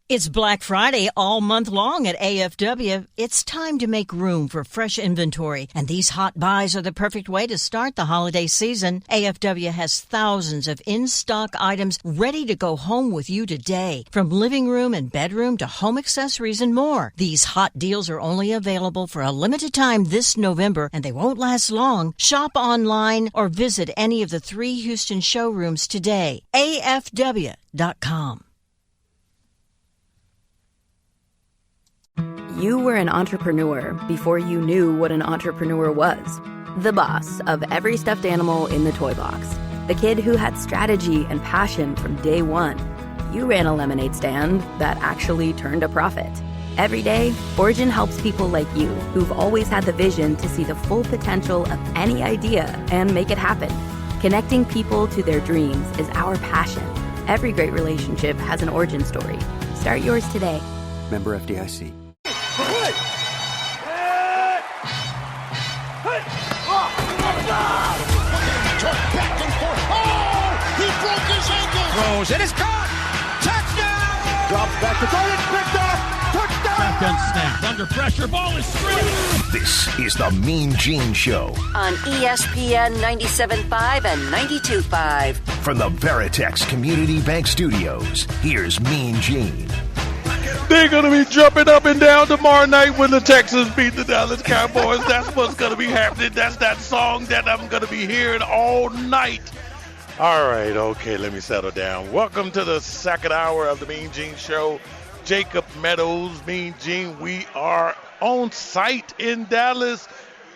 It's Black Friday all month long at AFW. It's time to make room for fresh inventory, and these hot buys are the perfect way to start the holiday season. AFW has thousands of in-stock items ready to go home with you today, from living room and bedroom to home accessories and more. These hot deals are only available for a limited time this November, and they won't last long. Shop online or visit any of the 3 Houston showrooms today. AFW.com. You were an entrepreneur before you knew what an entrepreneur was. The boss of every stuffed animal in the toy box. The kid who had strategy and passion from day one. You ran a lemonade stand that actually turned a profit. Every day, Origin helps people like you who've always had the vision to see the full potential of any idea and make it happen. Connecting people to their dreams is our passion. Every great relationship has an origin story. Start yours today. Member FDIC. Back and forth. Oh, he broke his ankle. Throws. It is caught. Touchdown. Drops back to throw. It's picked off. Touchdown. Shotgun snap. Under pressure. Ball is straight. This is the Mean Gene Show on ESPN 97.5 and 92.5. From the Veritex Community Bank Studios, here's Mean Gene. They're going to be jumping up and down tomorrow night when the Texans beat the Dallas Cowboys. That's what's going to be happening. That's that song that I'm going to be hearing all night. All right, okay, let me settle down. Welcome to the second hour of the Mean Gene Show. Jacob Meadows, Mean Gene. We are on site in Dallas.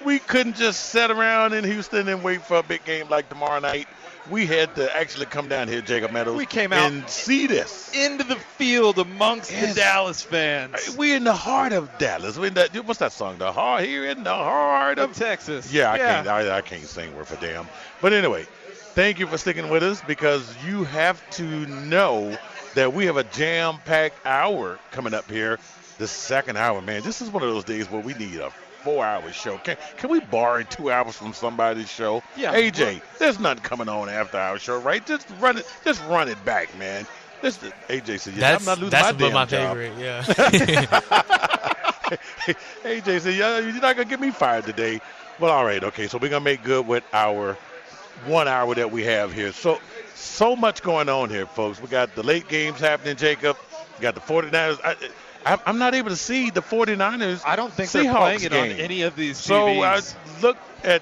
We couldn't just sit around in Houston and wait for a big game like tomorrow night. We had to actually come down here, Jacob Meadows. We came out and see this. Into the field amongst the Dallas fans. We're in the heart of Dallas. What's that song? The heart here in the heart of Texas. Yeah, I can't sing word for damn. But anyway, thank you for sticking with us, because you have to know that we have a jam-packed hour coming up here. The second hour, man. This is one of those days where we need a 4-hour show. Can we borrow 2 hours from somebody's show? Yeah. AJ, there's nothing coming on after our show, right? Just run it back, man. AJ said, yeah, I'm not losing my damn job. Favorite, yeah. AJ said, yeah, you're not going to get me fired today. Well, all right, okay, so we're going to make good with our 1 hour that we have here. So much going on here, folks. We got the late games happening, Jacob. We got the 49ers. I'm not able to see the 49ers. I don't think Seahawks they're playing it game on any of these TVs. So I look at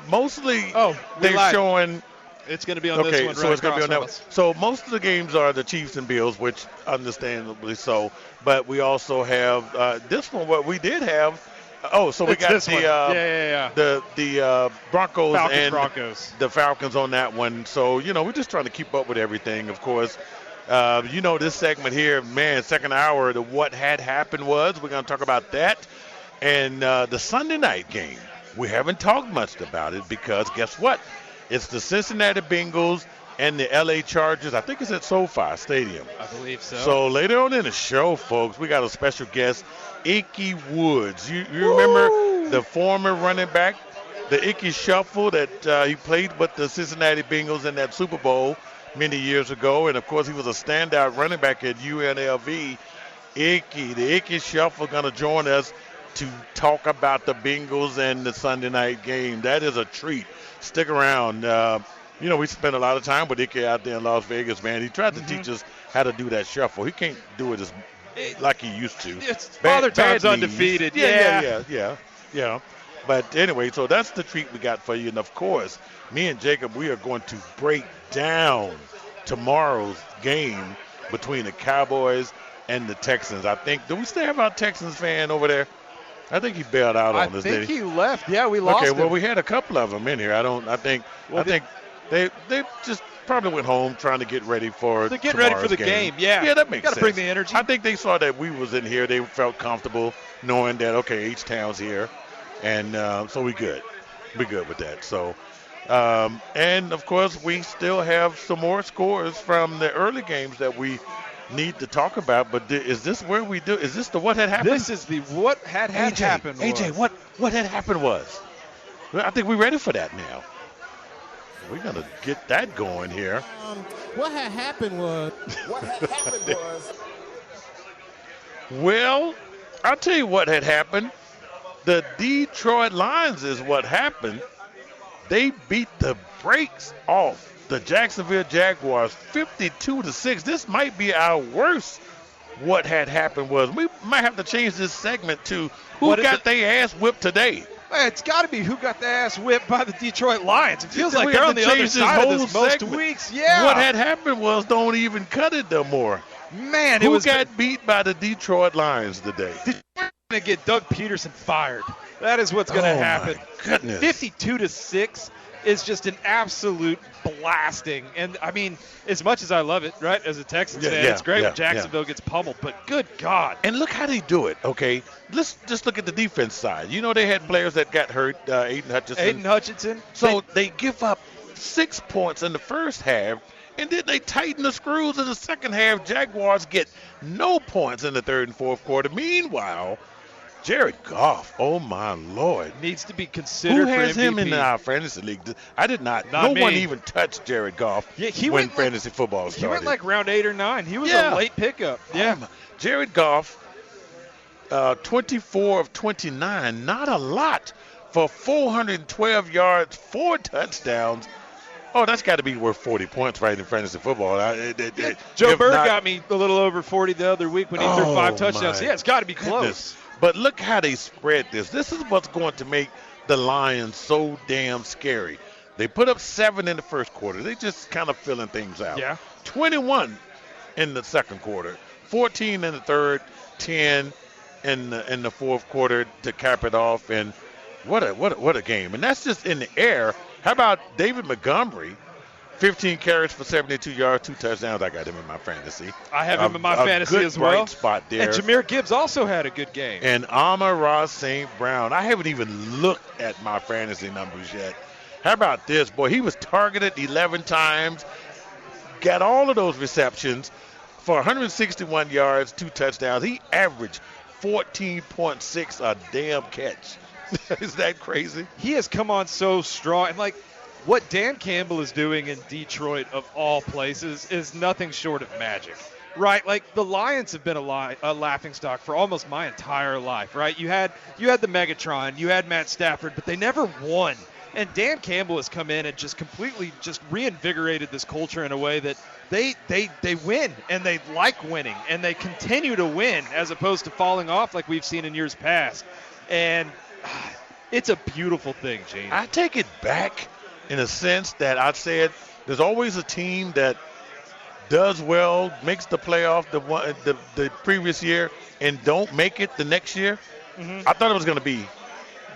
mostly they're showing. It's going to be on this one. So it's going to be on that one. So most of the games are the Chiefs and Bills, which understandably so. But we also have this one. What we did have. So we got the Broncos and Broncos. The Falcons on that one. So we're just trying to keep up with everything, of course. This segment here, man, second hour, the what had happened was. We're going to talk about that. And the Sunday night game, we haven't talked much about it because guess what? It's the Cincinnati Bengals and the L.A. Chargers. I think it's at SoFi Stadium. I believe so. So later on in the show, folks, we got a special guest, Ickey Woods. You remember the former running back, the Ickey Shuffle that he played with the Cincinnati Bengals in that Super Bowl many years ago, and of course he was a standout running back at UNLV. The Ickey Shuffle, going to join us to talk about the Bengals and the Sunday night game. That is a treat. Stick around. We spent a lot of time with Ickey out there in Las Vegas, man. He tried to teach us how to do that shuffle. He can't do it like he used to. It's Father Time's undefeated. Yeah. But anyway, so that's the treat we got for you. And of course, me and Jacob, we are going to break down tomorrow's game between the Cowboys and the Texans. I think, do we still have our Texans fan over there? I think he bailed out on us. I think he left. Yeah, we lost him. Okay, well, we had a couple of them in here. I think they just probably went home trying to get ready for the game. Yeah, that makes sense. Got to bring the energy. I think they saw that we was in here. They felt comfortable knowing that, okay, H-Town's here. And so we good. We're good with that. So, and, of course, we still have some more scores from the early games that we need to talk about. But is this where we do? Is this the what had happened? This is the what had happened. AJ, what had happened was? I think we're ready for that now. We're going to get that going here. What had happened was. Well, I'll tell you what had happened. The Detroit Lions is what happened. They beat the brakes off the Jacksonville Jaguars 52-6. This might be our worst. What had happened was we might have to change this segment to who got their ass whipped today. It's got to be who got their ass whipped by the Detroit Lions. It feels like they're on the other side of this most weeks. Yeah. What had happened was don't even cut it no more. Man, who got beat by the Detroit Lions today? Detroit's going to get Doug Peterson fired. That is what's going to happen. My goodness. 52-6 is just an absolute blasting. And, I mean, as much as I love it, right, as a Texans fan, it's great when Jacksonville gets pummeled. But good God. And look how they do it, okay? Let's just look at the defense side. You know they had players that got hurt, Aiden Hutchinson. So they give up 6 points in the first half, and then they tighten the screws in the second half. Jaguars get no points in the third and fourth quarter. Meanwhile, Jared Goff, oh my Lord, needs to be considered. Who has for MVP? him in our fantasy league? I did not. Not no one me. even touched Jared Goff when fantasy football started. He went like round 8 or 9. He was a late pickup. Yeah. Jared Goff, 24 of 29, not a lot for 412 yards, 4 touchdowns. Oh, that's got to be worth 40 points right in fantasy football. Joe Burrow got me a little over 40 the other week when he threw 5 touchdowns. Yeah, it's got to be close. Goodness. But look how they spread this. This is what's going to make the Lions so damn scary. They put up 7 in the first quarter. They just kind of filling things out. Yeah. 21 in the second quarter, 14 in the third, 10 in the fourth quarter to cap it off. And what a game. And that's just in the air. How about David Montgomery? 15 carries for 72 yards, 2 touchdowns. I got him in my fantasy. I have him in my fantasy as well. Bright spot there. And Jahmyr Gibbs also had a good game. And Amon-Ra St. Brown. I haven't even looked at my fantasy numbers yet. How about this? Boy, he was targeted 11 times, got all of those receptions for 161 yards, 2 touchdowns. He averaged 14.6 a damn catch. Is that crazy? He has come on so strong. And, what Dan Campbell is doing in Detroit, of all places, is nothing short of magic, right? The Lions have been a laughingstock for almost my entire life, right? You had the Megatron, you had Matt Stafford, but they never won. And Dan Campbell has come in and just completely just reinvigorated this culture in a way that they win, and they like winning, and they continue to win as opposed to falling off like we've seen in years past. And it's a beautiful thing, Gene. I take it back. In a sense that I said there's always a team that does well, makes the playoff the previous year, and don't make it the next year. Mm-hmm. I thought it was going to be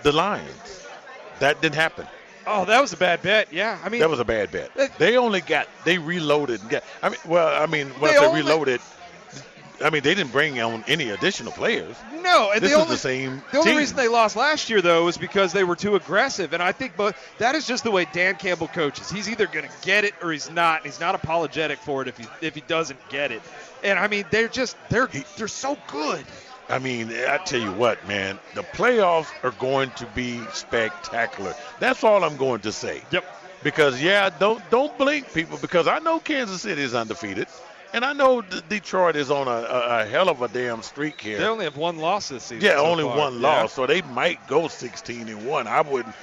the Lions. That didn't happen. Oh, that was a bad bet. Yeah, I mean that was a bad bet. They reloaded. Reloaded. I mean, they didn't bring on any additional players. No, and this is the same The only team. reason they lost last year, though, was because they were too aggressive. And I think that is just the way Dan Campbell coaches. He's either going to get it or he's not. And he's not apologetic for it if he doesn't get it. And I mean, they're so good. I mean, I tell you what, man, the playoffs are going to be spectacular. That's all I'm going to say. Yep. Because don't blink, people. Because I know Kansas City is undefeated. And I know Detroit is on a hell of a damn streak here. They only have 1 loss this season. Yeah, only 1 loss. So they might go 16-1.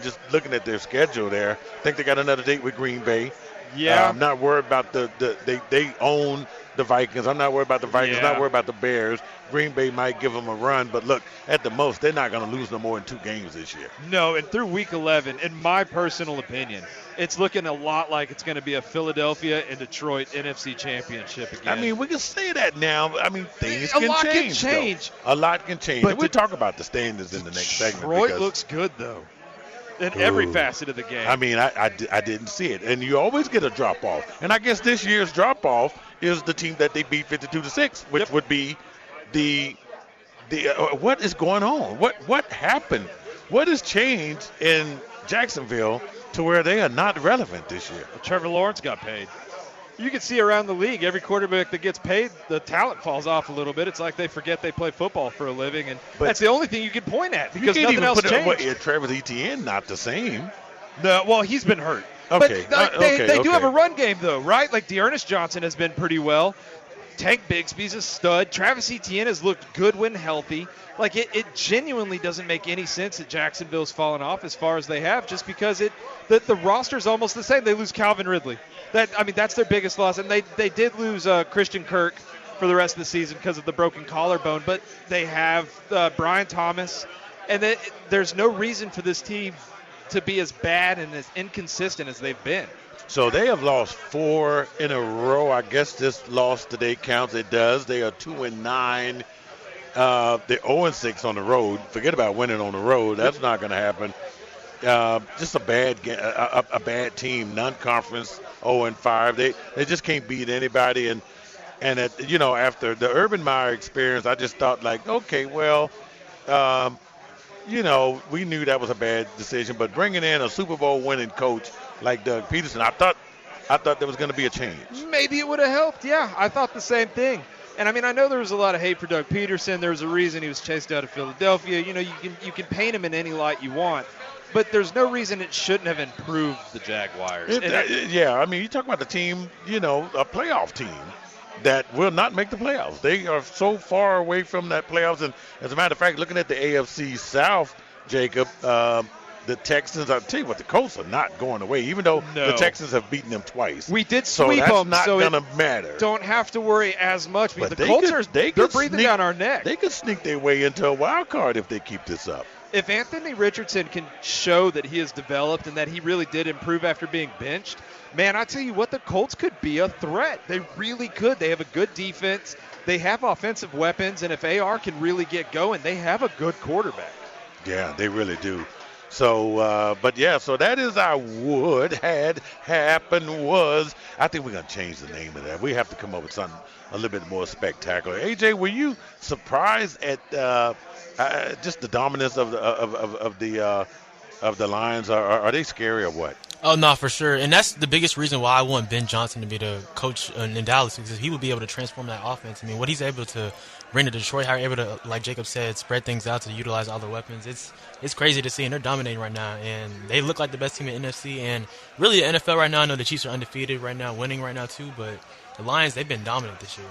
Just looking at their schedule there, I think they got another date with Green Bay. Yeah. I'm not worried about they own the Vikings. I'm not worried about the Vikings. Yeah. Not worried about the Bears. Green Bay might give them a run. But look, at the most, they're not going to lose no more than 2 games this year. No, and through Week 11, in my personal opinion, it's looking a lot like it's going to be a Philadelphia and Detroit NFC championship again. I mean, we can say that now. I mean, things can change. A lot can change. But we'll talk about the standings in the next segment. Detroit looks good, though, in every facet of the game. I mean, I didn't see it. And you always get a drop-off. And I guess this year's drop-off is the team that they beat 52-6, which would be the what is going on? What happened? What has changed in Jacksonville to where they are not relevant this year? Well, Trevor Lawrence got paid. You can see around the league, every quarterback that gets paid, the talent falls off a little bit. It's like they forget they play football for a living, and that's the only thing you can point at because nothing else changed. Travis Etienne, not the same. No, well, he's been hurt. Okay. But they do have a run game, though, right? Like Dearness Johnson has been pretty well. Tank Bigsby's a stud. Travis Etienne has looked good when healthy. Like, it genuinely doesn't make any sense that Jacksonville's fallen off as far as they have, just because the roster's almost the same. They lose Calvin Ridley. That's their biggest loss. And they did lose Christian Kirk for the rest of the season because of the broken collarbone. But they have Brian Thomas. And there's no reason for this team to be as bad and as inconsistent as they've been. So they have lost 4 in a row. I guess this loss today counts. It does. They are 2-9. They're 0-6 on the road. Forget about winning on the road. That's not going to happen. Just a bad team. Non-conference 0-5. They just can't beat anybody. And after the Urban Meyer experience, I just thought okay, well, we knew that was a bad decision. But bringing in a Super Bowl winning coach like Doug Peterson, I thought there was going to be a change. Maybe it would have helped. Yeah, I thought the same thing. And I know there was a lot of hate for Doug Peterson. There was a reason he was chased out of Philadelphia. You can paint him in any light you want, but there's no reason it shouldn't have improved the Jaguars. You talk about the team, a playoff team that will not make the playoffs. They are so far away from that playoffs. And as a matter of fact, looking at the AFC South, Jacob, the Texans, I'll tell you what, the Colts are not going away, even though the Texans have beaten them twice. We did sweep them, so that's not going to matter. Don't have to worry as much. But the Colts they're breathing down our neck. They could sneak their way into a wild card if they keep this up. If Anthony Richardson can show that he has developed and that he really did improve after being benched, man, I tell you what, the Colts could be a threat. They really could. They have a good defense. They have offensive weapons, and if AR can really get going, they have a good quarterback. Yeah, they really do. So, so that is our would had happened was. I think we're going to change the name of that. We have to come up with something a little bit more spectacular. AJ, were you surprised at just the dominance of the Lions? Are they scary or what? Oh, no, for sure. And that's the biggest reason why I want Ben Johnson to be the coach in Dallas, because he would be able to transform that offense. What he's able to bring to Detroit, how he's able to, like Jacob said, spread things out to utilize all the weapons. It's crazy to see, and they're dominating right now. And they look like the best team in the NFC. And really, the NFL right now, I know the Chiefs are undefeated right now, winning right now too, but the Lions, they've been dominant this year.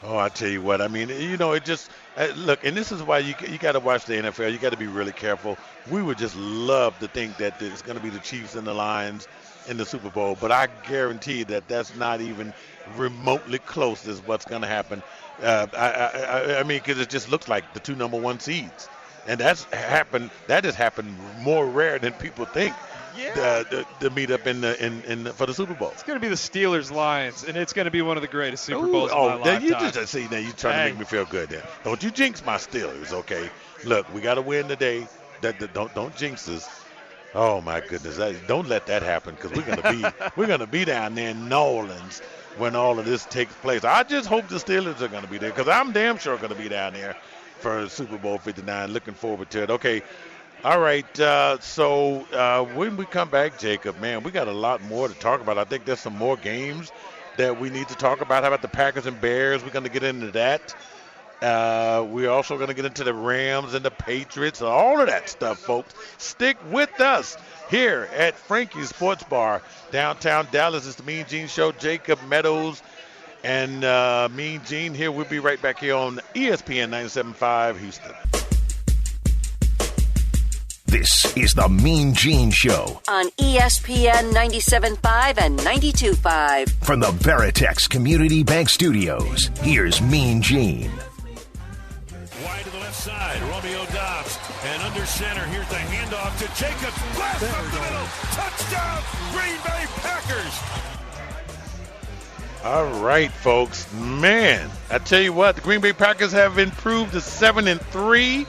Oh, I tell you what, it just look, and this is why you got to watch the NFL. You got to be really careful. We would just love to think that it's going to be the Chiefs and the Lions in the Super Bowl, but I guarantee that that's not even remotely close to what's going to happen. Because it just looks like the 2 number 1 seeds, and that has happened more rare than people think. Yeah. The meet up for the Super Bowl. It's going to be the Steelers-Lions, and it's going to be one of the greatest Super Bowls of my lifetime. You just see now you're trying to make me feel good. There, don't you jinx my Steelers, okay? Look, we got to win today. Don't jinx us. Oh my goodness! Don't let that happen, because we're gonna be down there in New Orleans when all of this takes place. I just hope the Steelers are gonna be there, because I'm damn sure gonna be down there for Super Bowl 59. Looking forward to it. Okay. All right, so when we come back, Jacob, man, we got a lot more to talk about. I think there's some more games that we need to talk about. How about the Packers and Bears? We're going to get into that. We're also going to get into the Rams and the Patriots, all of that stuff, folks. Stick with us here at Franky's Sports Bar, downtown Dallas. It's the Mean Gene Show. Jacob Meadows and Mean Gene here. We'll be right back here on ESPN 97.5 Houston. This is the Mean Gene Show on ESPN 97.5 and 92.5. From the Veritex Community Bank Studios, here's Mean Gene. Wide to the left side, Romeo Dobbs, and under center, here's the handoff to Jacobs. Blast up the middle, touchdown, Green Bay Packers. All right, folks. Man, I tell you what, the Green Bay Packers have improved to 7-3.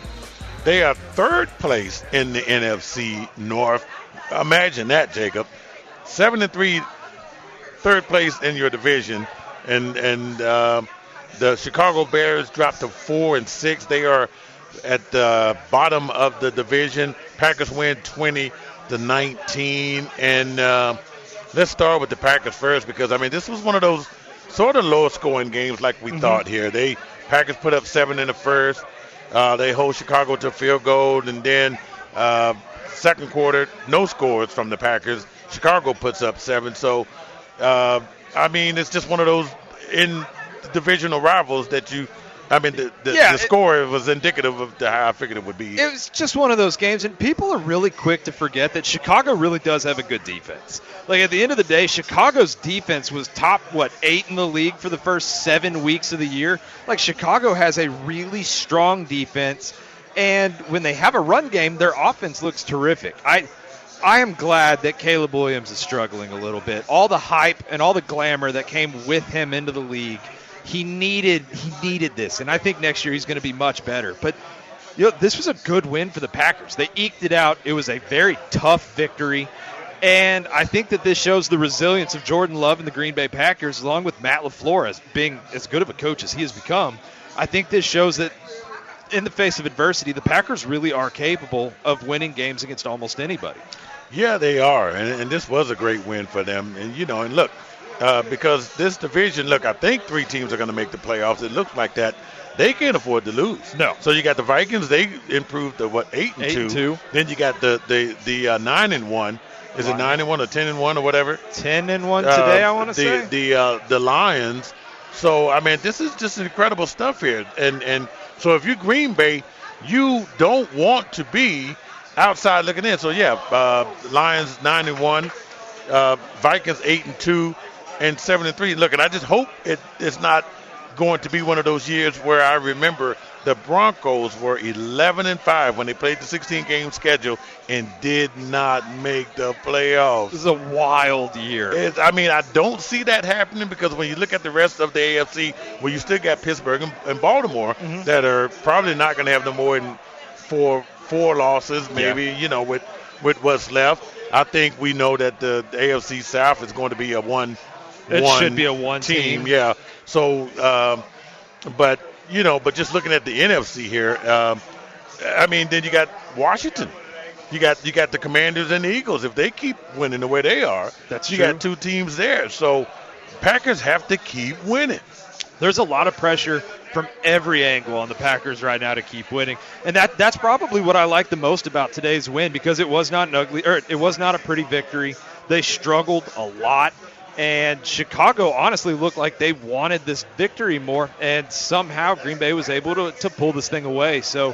They are 3rd place in the NFC North. Imagine that, Jacob. 7-3, 3rd place in your division. And the Chicago Bears dropped to 4-6. They are at the bottom of the division. Packers win 20-19. And let's start with the Packers first, because, this was one of those sort of low-scoring games like we thought here. Packers put up 7 in the first. They hold Chicago to a field goal, and then second quarter, no scores from the Packers. Chicago puts up 7. So, it's just one of those divisional rivals that the score was indicative of how I figured it would be. It was just one of those games, and people are really quick to forget that Chicago really does have a good defense. Like, at the end of the day, Chicago's defense was top, 8 in the league for the first 7 weeks of the year. Like, Chicago has a really strong defense, and when they have a run game, their offense looks terrific. I am glad that Caleb Williams is struggling a little bit. All the hype and all the glamour that came with him into the league, he needed this, and I think next year he's going to be much better. But this was a good win for the Packers. They eked it out. It was a very tough victory, and I think that this shows the resilience of Jordan Love and the Green Bay Packers, along with Matt LaFleur as being as good of a coach as he has become. I think this shows that in the face of adversity, the Packers really are capable of winning games against almost anybody. Yeah, they are, and this was a great win for them. And look. Because this division, I think 3 teams are going to make the playoffs. It looks like that. They can't afford to lose. No. So you got the Vikings. They improved to 8-2. Then you got the 9-1. Is it 9-1 or 10-1 or whatever? 10-1 today, I want to say. The Lions. So this is just incredible stuff here. And so if you're Green Bay, you don't want to be outside looking in. So Lions 9-1, Vikings 8-2. And 7-3. Look, and I just hope it's not going to be one of those years where I remember the Broncos were 11-5 when they played the 16-game schedule and did not make the playoffs. This is a wild year. I don't see that happening because when you look at the rest of the AFC, where you still got Pittsburgh and Baltimore that are probably not going to have no more than four losses, maybe, with what's left. I think we know that the AFC South is going to be a one. It should be a one team. Yeah. So, but just looking at the NFC here, then you got Washington. You got the Commanders and the Eagles. If they keep winning the way they are, you got 2 teams there. So, Packers have to keep winning. There's a lot of pressure from every angle on the Packers right now to keep winning, and that's probably what I like the most about today's win because it was not it was not a pretty victory. They struggled a lot. And Chicago honestly looked like they wanted this victory more, and somehow Green Bay was able to pull this thing away. So,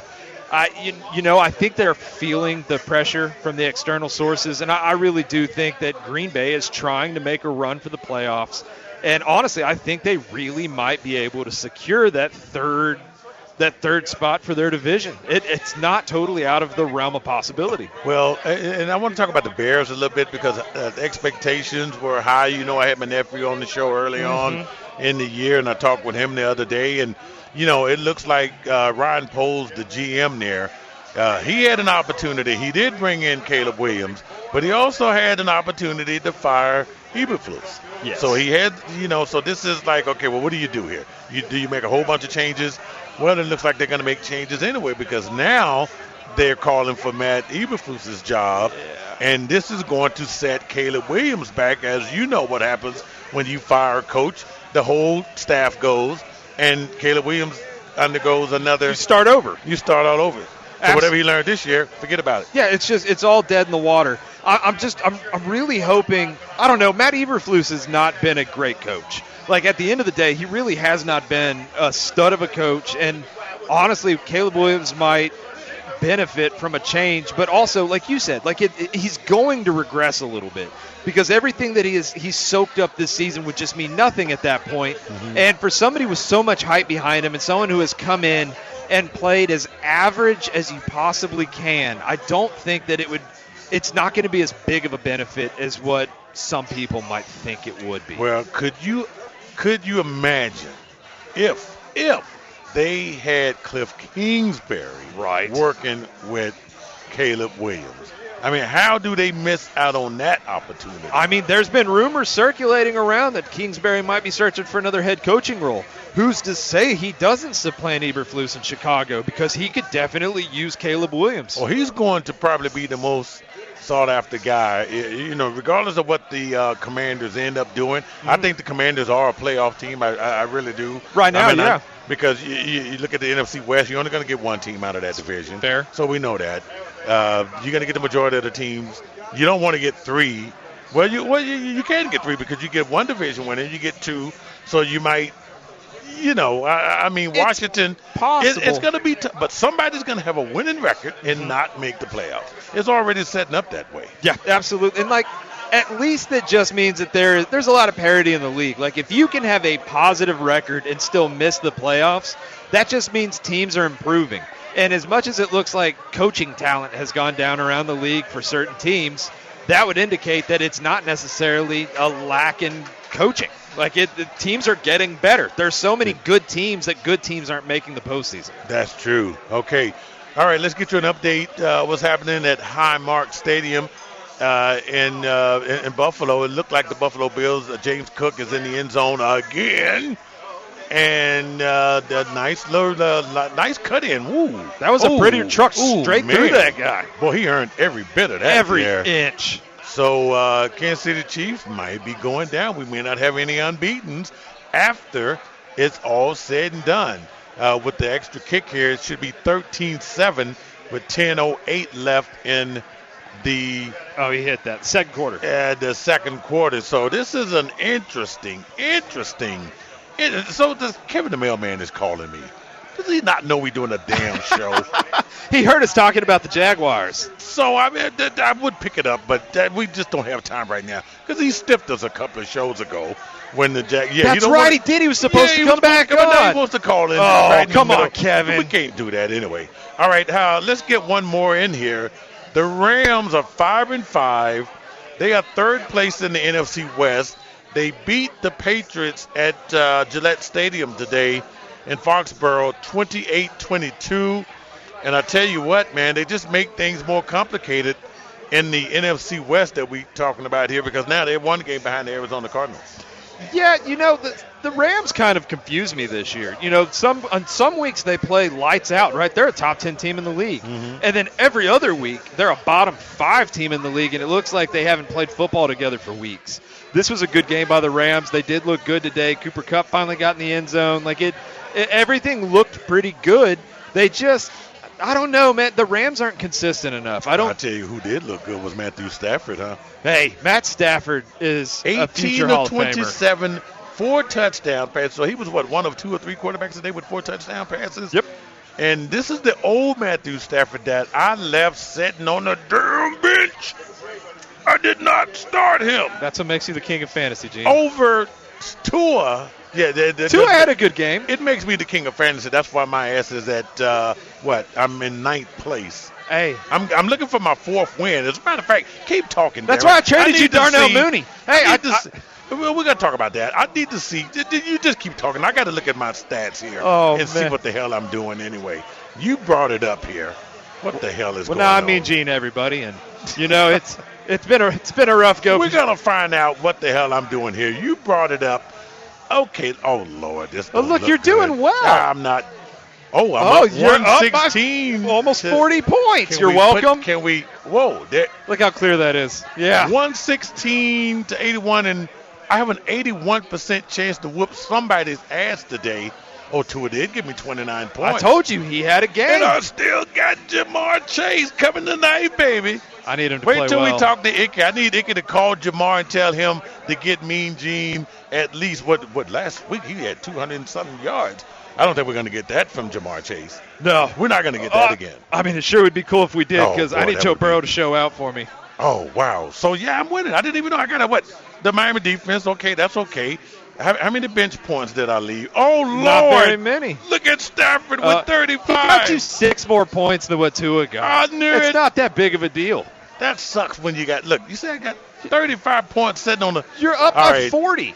I think they're feeling the pressure from the external sources, and I really do think that Green Bay is trying to make a run for the playoffs. And honestly, I think they really might be able to secure that third spot for their division. It's not totally out of the realm of possibility. Well, and I want to talk about the Bears a little bit because the expectations were high. I had my nephew on the show early on in the year, and I talked with him the other day. And, it looks like Ryan Poles, the GM there, he had an opportunity. He did bring in Caleb Williams, but he also had an opportunity to fire Eberflus. Yes. So he had, so this is like, okay, well, what do you do here? Do you make a whole bunch of changes? Well, it looks like they're going to make changes anyway because now they're calling for Matt Eberflus's job, and this is going to set Caleb Williams back. As you know what happens when you fire a coach, the whole staff goes, and Caleb Williams undergoes another. You start over. You start all over. So whatever he learned this year, forget about it. Yeah, it's all dead in the water. I'm really hoping. I don't know. Matt Eberflus has not been a great coach. Like, at the end of the day, he really has not been a stud of a coach. And honestly, Caleb Williams might benefit from a change. But also, like you said, he's going to regress a little bit because everything that he's soaked up this season would just mean nothing at that point. And for somebody with so much hype behind him and someone who has come in and played as average as you possibly can, I don't think that it's not going to be as big of a benefit as what some people might think it would be. Well, could you imagine if they had Cliff Kingsbury working with Caleb Williams? How do they miss out on that opportunity? There's been rumors circulating around that Kingsbury might be searching for another head coaching role. Who's to say he doesn't supplant Eberflus in Chicago? Because he could definitely use Caleb Williams. Well, he's going to probably be the most sought-after guy. Regardless of what the Commanders end up doing, I think the Commanders are a playoff team. I really do. Right now, because you look at the NFC West, you're only going to get one team out of that division. Fair. So we know that. You're going to get the majority of the teams. You don't want to get 3. Well, you can get 3 because you get one division winner, you get 2, so you might I mean, Washington, it's going to be tough, but somebody's going to have a winning record and not make the playoffs. It's already setting up that way. Yeah, absolutely. And, at least it just means that there's a lot of parity in the league. Like, if you can have a positive record and still miss the playoffs, that just means teams are improving. And as much as it looks like coaching talent has gone down around the league for certain teams, that would indicate that it's not necessarily a lack in coaching. The teams are getting better. There's so many good teams that good teams aren't making the postseason. That's true. Okay. All right, let's get you an update. What's happening at Highmark Stadium in Buffalo? It looked like the Buffalo Bills, James Cook is in the end zone again. And the nice cut in. Woo. That was a pretty truck straight through that guy. Boy, he earned every bit of that. Every inch. So Kansas City Chiefs might be going down. We may not have any unbeatens after it's all said and done. With the extra kick here, it should be 13-7 with 10:08 left in the... Oh, he hit that. Second quarter. The second quarter. So this is an interesting... So Kevin the Mailman is calling me. Does he not know we're doing a damn show? He heard us talking about the Jaguars. So, I mean, I would pick it up, but we just don't have time right now because he stiffed us a couple of shows ago when the That's right, he did. He was supposed to come back on. He supposed to call in. Oh, right come on, Kevin. We can't do that anyway. All right, let's get one more in here. The Rams are 5-5. They are third place in the NFC West. They beat the Patriots at Gillette Stadium today in Foxborough 28-22. And I tell you what, man, they just make things more complicated in the NFC West that we're talking about here because now they're one game behind the Arizona Cardinals. Yeah, the Rams kind of confuse me this year. On some weeks they play lights out, right? They're a top 10 team in the league. Mm-hmm. And then every other week they're a bottom 5 team in the league, and it looks like they haven't played football together for weeks. This was a good game by the Rams. They did look good today. Cooper Kupp finally got in the end zone. Everything looked pretty good. They just, I don't know, man. The Rams aren't consistent enough. I'll tell you who did look good was Matthew Stafford, huh? Hey, Matt Stafford is a future Hall of Famer. 18 of 27, 4 touchdown passes. So he was, one of 2 or 3 quarterbacks today with 4 touchdown passes? Yep. And this is the old Matthew Stafford that I left sitting on the damn bench. I did not start him. That's what makes you the king of fantasy, Gene. Over Tua. Yeah, Tua had a good game. It makes me the king of fantasy. That's why my ass is at, I'm in 9th place. Hey. I'm looking for my 4th win. As a matter of fact, keep talking. That's why I traded you Darnell Mooney. Hey, we're going to talk about that. I need to see. You just keep talking. I got to look at my stats here see what the hell I'm doing anyway. You brought it up here. What the hell is going on? Well, no, I mean Gene, everybody. And, it's been a rough go. We're going to find out what the hell I'm doing here. You brought it up. Okay. Oh, Lord. Look, you're doing well. I'm not. I'm up you're 116. Up by almost 40 points. You're welcome. Whoa. Look how clear that is. Yeah. 116 to 81, and I have an 81% chance to whoop somebody's ass today. Oh, Tua did give me 29 points. I told you he had a game. And I still got Jamar Chase coming tonight, baby. I need him to play well. Wait till we talk to Icky. I need Icky to call Jamar and tell him to get Mean Gene at least what last week he had 200 and something yards. I don't think we're going to get that from Jamar Chase. No. We're not going to get that again. I mean, it sure would be cool if we did because I need Joe Burrow to show out for me. Oh, wow. So, yeah, I'm winning. I didn't even know I got the Miami defense. Okay, that's okay. How many bench points did I leave? Oh, Lord. Not very many. Look at Stafford with 35. He got you 6 more points than what Tua got. I knew it. It's not that big of a deal. That sucks when you got – look, you said I got 35 points sitting on the – You're up by 40.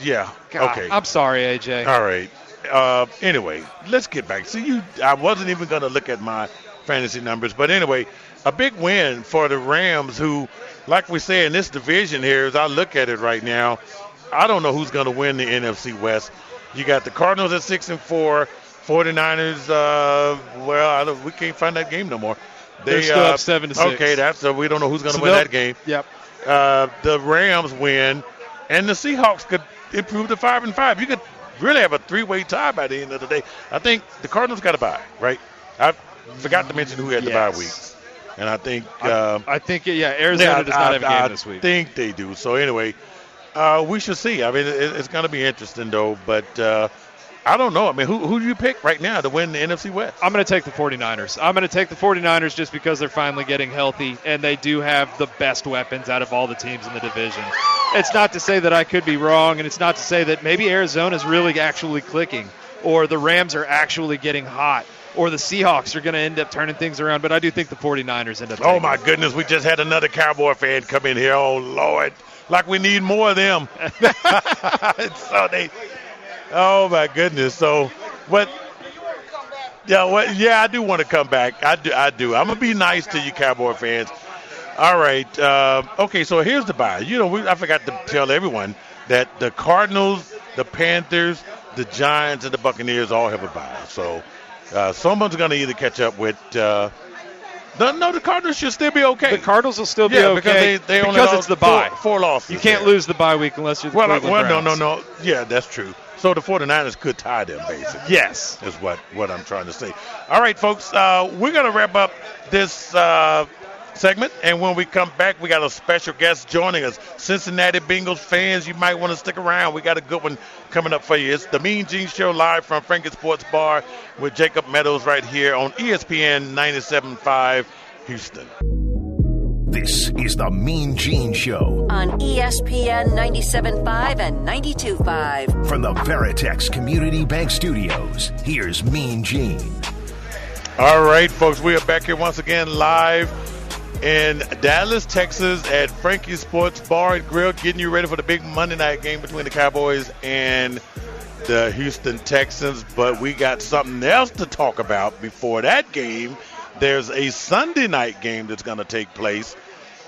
Yeah, God, okay. I'm sorry, AJ. All right. Anyway, let's get back. See, I wasn't even going to look at my fantasy numbers. But anyway, a big win for the Rams who, like we say in this division here, as I look at it right now, I don't know who's going to win the NFC West. You got the Cardinals at 6-4, 49ers, we can't find that game no more. They're still up 7-6. Okay, we don't know who's going to win that game. Yep. The Rams win, and the Seahawks could improve to 5-5. You could really have a 3-way tie by the end of the day. I think the Cardinals got a bye, right? I forgot to mention who had the bye weeks. And I think Arizona does not have a game this week. I think they do. So anyway, we should see. I mean, it's going to be interesting though. But I don't know. I mean, who do you pick right now to win the NFC West? I'm going to take the 49ers. I'm going to take the 49ers just because they're finally getting healthy, and they do have the best weapons out of all the teams in the division. It's not to say that I could be wrong, and it's not to say that maybe Arizona's really actually clicking, or the Rams are actually getting hot, or the Seahawks are going to end up turning things around, but I do think the 49ers end up Oh, my goodness. We just had another Cowboy fan come in here. Oh, Lord. Like we need more of them. Oh, my goodness. So, what? Yeah, I do want to come back. I do. I'm going to be nice to you Cowboy fans. All right. Okay, so here's the bye. I forgot to tell everyone that the Cardinals, the Panthers, the Giants, and the Buccaneers all have a bye. So, someone's going to either catch up with no, the Cardinals should still be okay. The Cardinals will still be okay because it's the bye. Four losses. You can't lose the bye week unless you're the Cleveland Browns. No. Yeah, that's true. So the 49ers could tie them, basically. Yes. Is what I'm trying to say. All right, folks, we're going to wrap up this segment, and when we come back, we got a special guest joining us. Cincinnati Bengals fans, you might want to stick around. We got a good one coming up for you. It's the Mean Gene Show live from Franky Sports Bar with Jacob Meadows right here on ESPN 97.5 Houston. This is the Mean Gene Show on ESPN 97.5 and 92.5. From the Veritex Community Bank Studios, here's Mean Gene. All right, folks, we are back here once again live in Dallas, Texas at Franky Sports Bar and Grill, getting you ready for the big Monday night game between the Cowboys and the Houston Texans. But we got something else to talk about before that game. There's a Sunday night game that's going to take place,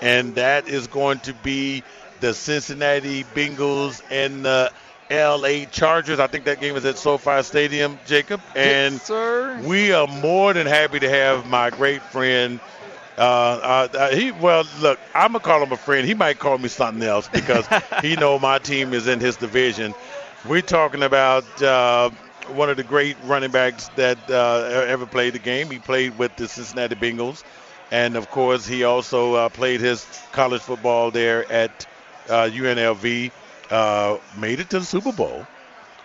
and that is going to be the Cincinnati Bengals and the L.A. Chargers. I think that game is at SoFi Stadium, Jacob. And yes, sir. We are more than happy to have my great friend. Look, I'm going to call him a friend. He might call me something else because he know my team is in his division. We're talking about one of the great running backs that ever played the game. He played with the Cincinnati Bengals. And, of course, he also played his college football there at UNLV. Made it to the Super Bowl.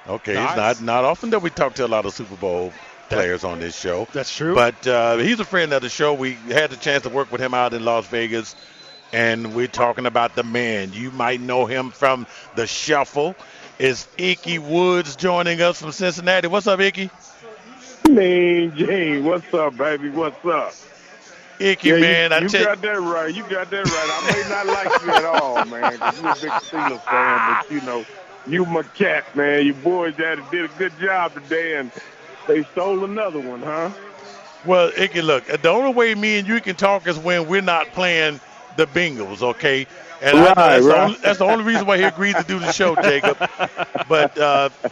Okay, nice. It's not often that we talk to a lot of Super Bowl players on this show. That's true. But he's a friend of the show. We had the chance to work with him out in Las Vegas. And we're talking about the man. You might know him from the Shuffle. Is Icky Woods joining us from Cincinnati? What's up, Icky? Mean Gene, what's up, baby? What's up? Icky, man. You got that right. I may not like you at all, man, because you're a big Steelers fan, but, you my cat, man. Your boys did a good job today, and they stole another one, huh? Well, Icky, look, the only way me and you can talk is when we're not playing the Bengals, okay? And that's the only reason why he agreed to do the show, Jacob. But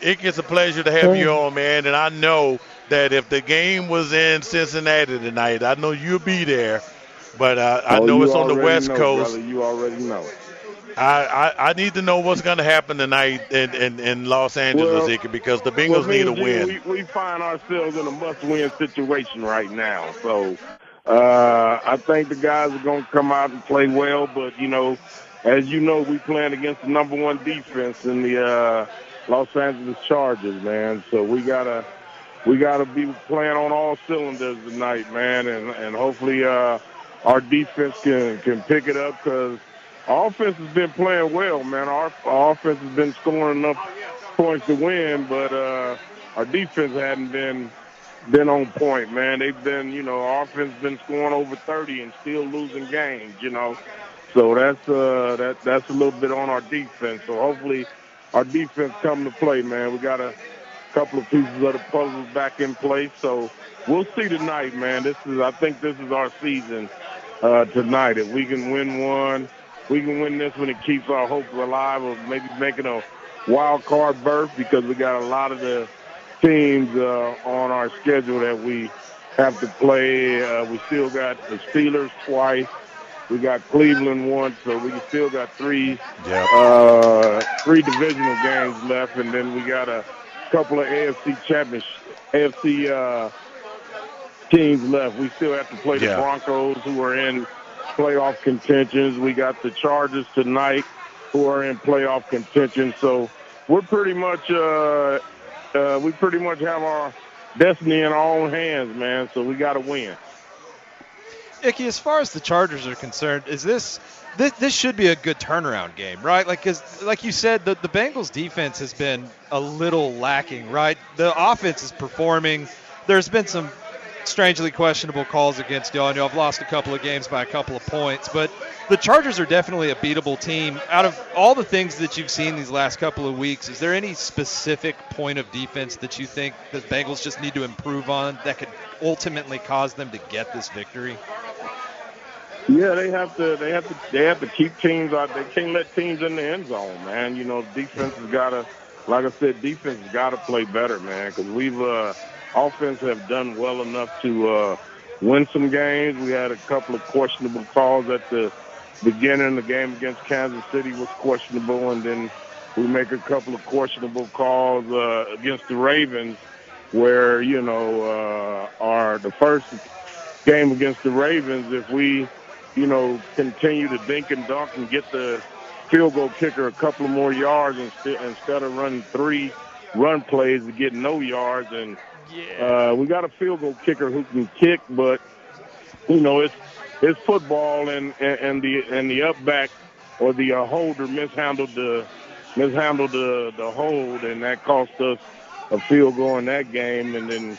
Icky, it's a pleasure to have you on, man. And I know that if the game was in Cincinnati tonight, I know you'll be there. But I know it's on the West Coast. Brother, you already know it. I need to know what's going to happen tonight in Los Angeles, Icky, because the Bengals need a win. We find ourselves in a must-win situation right now. So I think the guys are going to come out and play well. But, as you know, we playing against the number one defense in the Los Angeles Chargers, man. So we gotta be playing on all cylinders tonight, man, and hopefully our defense can pick it up because our offense has been playing well, man. Our offense has been scoring enough points to win, but our defense hadn't been on point, man. They've been, our offense has been scoring over 30 and still losing games, So that's a little bit on our defense. So hopefully our defense come to play, man. We got a couple of pieces of the puzzle back in place. So we'll see tonight, man. I think this is our season tonight. If we can win one, we can win this one. It keeps our hopes alive of maybe making a wild card berth because we got a lot of the teams on our schedule that we have to play. We still got the Steelers twice. We got Cleveland once, so we still got three divisional games left, and then we got a couple of AFC teams left. We still have to play the Broncos, who are in playoff contentions. We got the Chargers tonight, who are in playoff contention. So we're pretty much we pretty much have our destiny in our own hands, man. So we got to win. Icky, as far as the Chargers are concerned, is this should be a good turnaround game, right? Because like you said, the Bengals defense has been a little lacking, right? The offense is performing. There's been some strangely questionable calls against y'all, and y'all have lost a couple of games by a couple of points. But the Chargers are definitely a beatable team. Out of all the things that you've seen these last couple of weeks, is there any specific point of defense that you think the Bengals just need to improve on that could ultimately cause them to get this victory? Yeah, they have to keep teams out. They can't let teams in the end zone, man. You know, defense has got to, like I said, defense has got to play better, man, because we've offense have done well enough to win some games. We had a couple of questionable calls at the beginning of the game against Kansas City was questionable, and then we make a couple of questionable calls against the Ravens where, you know, the first game against the Ravens, if we, you know, continue to dink and dunk and get the field goal kicker a couple of more yards instead of running 3 run plays to get no yards. And we got a field goal kicker who can kick, but, you know, it's football, and the up back or the holder mishandled the hold, and that cost us a field goal in that game. And then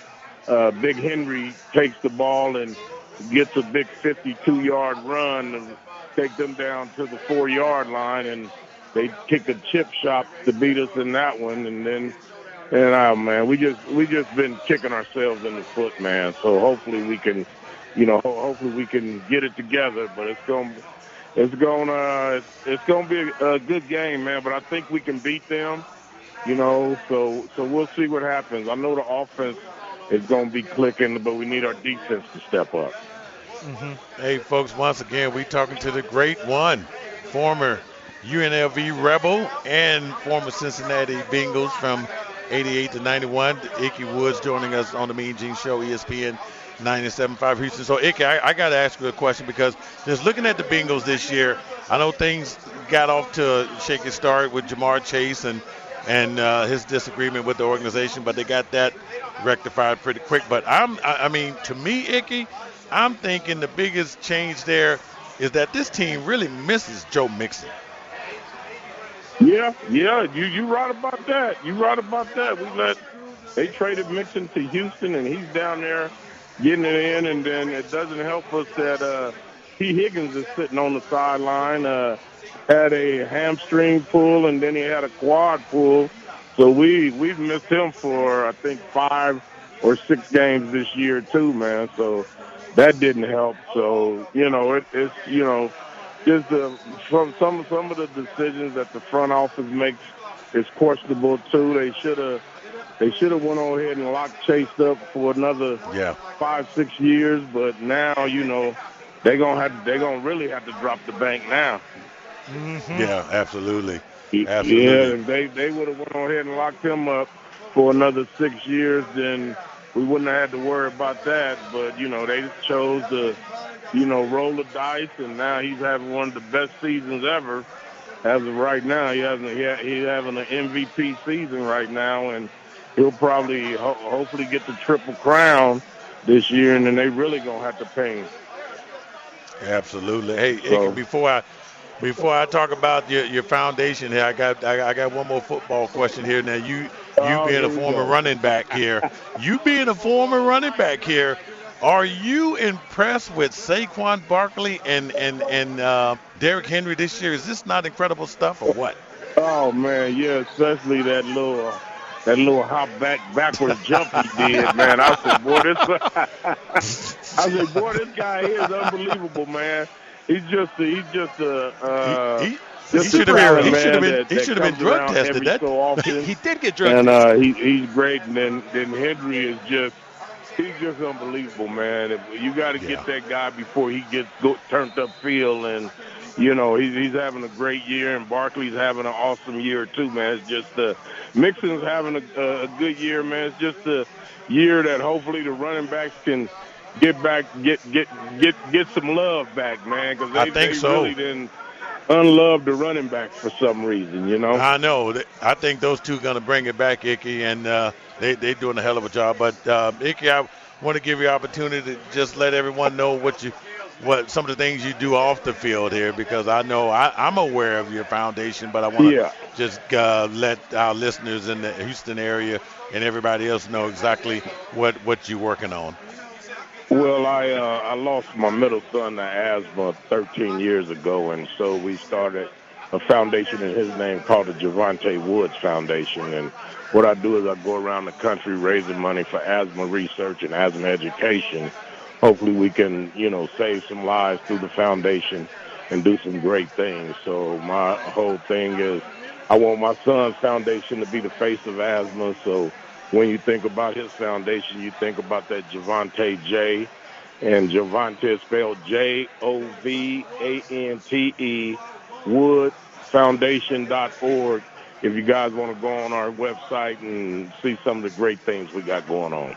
Big Henry takes the ball and gets a big 52-yard run to take them down to the 4-yard line, and they kick a chip shot to beat us in that one. And then, man, we just been kicking ourselves in the foot, man. So hopefully we can, you know, get it together. But it's gonna be a good game, man. But I think we can beat them, you know. So we'll see what happens. I know the offense is going to be clicking, but we need our defense to step up. Mm-hmm. Hey, folks, once again, we talking to the great one, former UNLV Rebel and former Cincinnati Bengals from 88 to 91. Icky Woods joining us on the Mean Gene Show, ESPN 97.5 Houston. So, Icky, I got to ask you a question, because just looking at the Bengals this year, I know things got off to a shaky start with Jamar Chase and his disagreement with the organization, but they got that rectified pretty quick. But I mean, to me, Icky, I'm thinking the biggest change there is that this team really misses Joe Mixon. Yeah, you right about that. They traded Mixon to Houston, and he's down there getting it in, and then it doesn't help us that T. Higgins is sitting on the sideline, had a hamstring pull, and then he had a quad pull. So we've missed him for, I think, 5 or 6 games this year too, man. So that didn't help. So, you know, it's you know, just from some of the decisions that the front office makes is questionable too. They should have went on ahead and locked Chase up for another 5-6 years. But now, you know, they're gonna really have to drop the bank now. Mm-hmm. Yeah, absolutely. Yeah, if they would have went on ahead and locked him up for another 6 years, then we wouldn't have had to worry about that. But, you know, they chose to, you know, roll the dice, and now he's having one of the best seasons ever. As of right now, he's having an MVP season right now, and he'll probably hopefully get the Triple Crown this year, and then they really going to have to pay him. Absolutely. Hey, so, Before I talk about your foundation here, I got one more football question here. Now, you being a former running back here, are you impressed with Saquon Barkley and Derrick Henry this year? Is this not incredible stuff or what? Oh man, yeah, especially that little hop backwards jump he did, man. I said, boy, this guy is unbelievable, man. He should have been drug tested. So often. He did get drug tested. And he's great. And then Henry is he's just unbelievable, man. You got to get that guy before he gets turned up field. And, you know, he's having a great year, and Barkley's having an awesome year too, man. It's just Mixon's having a good year, man. It's just a year that hopefully the running backs can get some love back, man, because they really unlove the running backs for some reason, you know. I know. I think those two are going to bring it back, Icky, and they're doing a hell of a job. But, Icky, I want to give you an opportunity to just let everyone know what some of the things you do off the field here, because I know I'm aware of your foundation, but I want to just let our listeners in the Houston area and everybody else know exactly what you're working on. Well, I lost my middle son to asthma 13 years ago, and so we started a foundation in his name called the Javante Woods Foundation. And what I do is I go around the country raising money for asthma research and asthma education. Hopefully we can, save some lives through the foundation and do some great things. So my whole thing is I want my son's foundation to be the face of asthma. So when you think about his foundation, you think about that Javante J, and Javante is spelled Jovante, Wood Foundation.org. If you guys want to go on our website and see some of the great things we got going on.